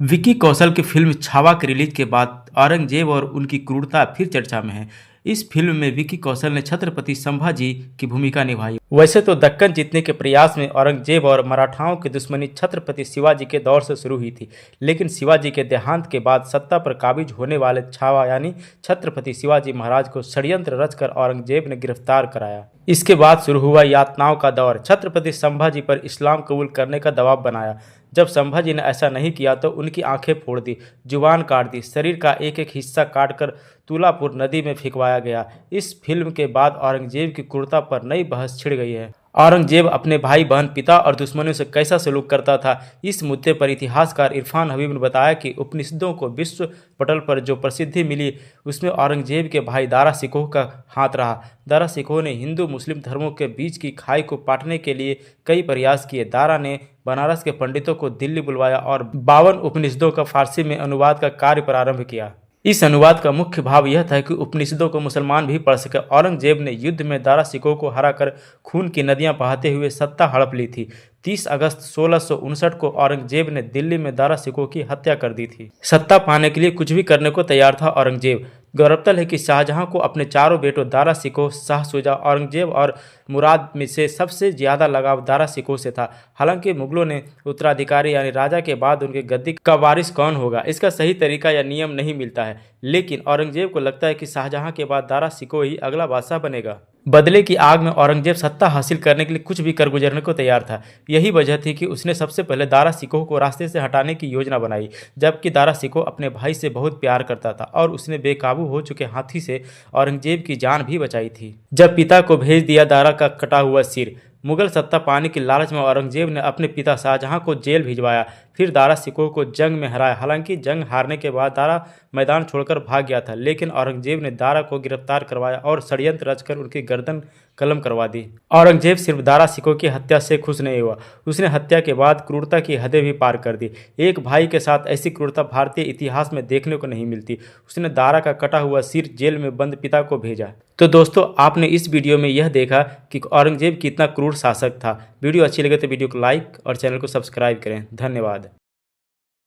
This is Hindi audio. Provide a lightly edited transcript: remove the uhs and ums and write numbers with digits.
विकी कौशल की फिल्म छावा के रिलीज के बाद औरंगजेब और उनकी क्रूरता फिर चर्चा में है। इस फिल्म में विकी कौशल ने छत्रपति संभाजी की भूमिका निभाई। वैसे तो दक्कन जीतने के प्रयास में औरंगजेब और मराठाओं की दुश्मनी छत्रपति शिवाजी के दौर से शुरू हुई थी, लेकिन शिवाजी के देहांत के बाद सत्ता पर काबिज होने वाले छावा यानी छत्रपति शिवाजी महाराज को षड्यंत्र रचकर औरंगजेब ने गिरफ्तार कराया। इसके बाद शुरू हुआ यातनाओं का दौर। छत्रपति संभाजी पर इस्लाम कबूल करने का दबाव बनाया। जब संभाजी ने ऐसा नहीं किया तो उनकी आंखें फोड़ दी, जुबान काट दी, शरीर का एक एक हिस्सा काटकर तुलापुर नदी में फेंकवाया गया। इस फिल्म के बाद औरंगजेब की क्रूरता पर नई बहस छिड़ गई है। औरंगजेब अपने भाई बहन, पिता और दुश्मनों से कैसा सलूक करता था, इस मुद्दे पर इतिहासकार इरफान हबीब ने बताया कि उपनिषदों को विश्व पटल पर जो प्रसिद्धि मिली उसमें औरंगजेब के भाई दारा शिकोह का हाथ रहा। दारा शिकोह ने हिंदू मुस्लिम धर्मों के बीच की खाई को पाटने के लिए कई प्रयास किए। दारा ने बनारस के पंडितों को दिल्ली बुलवाया और 52 उपनिषदों का फारसी में अनुवाद का कार्य प्रारंभ किया। इस अनुवाद का मुख्य भाव यह था कि उपनिषदों को मुसलमान भी पढ़ सके। औरंगजेब ने युद्ध में दारा शिकोह को हराकर खून की नदियां बहाते हुए सत्ता हड़प ली थी। 30 अगस्त 1659 को औरंगजेब ने दिल्ली में दारा शिकोह की हत्या कर दी थी। सत्ता पाने के लिए कुछ भी करने को तैयार था औरंगजेब। गौरतलब है कि शाहजहां को अपने चारों बेटों दारा शिकोह, शाह शुजा, औरंगजेब और मुराद में से सबसे ज्यादा लगाव दारा शिकोह से था। हालांकि मुगलों ने उत्तराधिकारी यानी राजा के बाद उनके गद्दी का वारिस कौन होगा, इसका सही तरीका या नियम नहीं मिलता है, लेकिन औरंगजेब को लगता है कि शाहजहां के बाद दारा शिकोह ही अगला बादशाह बनेगा। बदले की आग में औरंगजेब सत्ता हासिल करने के लिए कुछ भी कर गुजरने को तैयार था। यही वजह थी कि उसने सबसे पहले दारा शिकोह को रास्ते से हटाने की योजना बनाई, जबकि दारा शिकोह अपने भाई से बहुत प्यार करता था और उसने बेकाबू हो चुके हाथी से औरंगजेब की जान भी बचाई थी। जब पिता को भेज दिया दारा का कटा हुआ सिर। मुगल सत्ता पाने की लालच में औरंगजेब ने अपने पिता शाहजहां को जेल भिजवाया, फिर दारा शिकोह को जंग में हराया। हालांकि जंग हारने के बाद दारा मैदान छोड़कर भाग गया था, लेकिन औरंगजेब ने दारा को गिरफ्तार करवाया और षड्यंत्र रचकर उनकी गर्दन कलम करवा दी। औरंगजेब सिर्फ दारा शिकोह की हत्या से खुश नहीं हुआ, उसने हत्या के बाद क्रूरता की हदें भी पार कर दी। एक भाई के साथ ऐसी क्रूरता भारतीय इतिहास में देखने को नहीं मिलती। उसने दारा का कटा हुआ सिर जेल में बंद पिता को भेजा। तो दोस्तों, आपने इस वीडियो में यह देखा कि औरंगजेब कितना क्रूर शासक था। वीडियो अच्छी लगे तो वीडियो को लाइक और चैनल को सब्सक्राइब करें। धन्यवाद।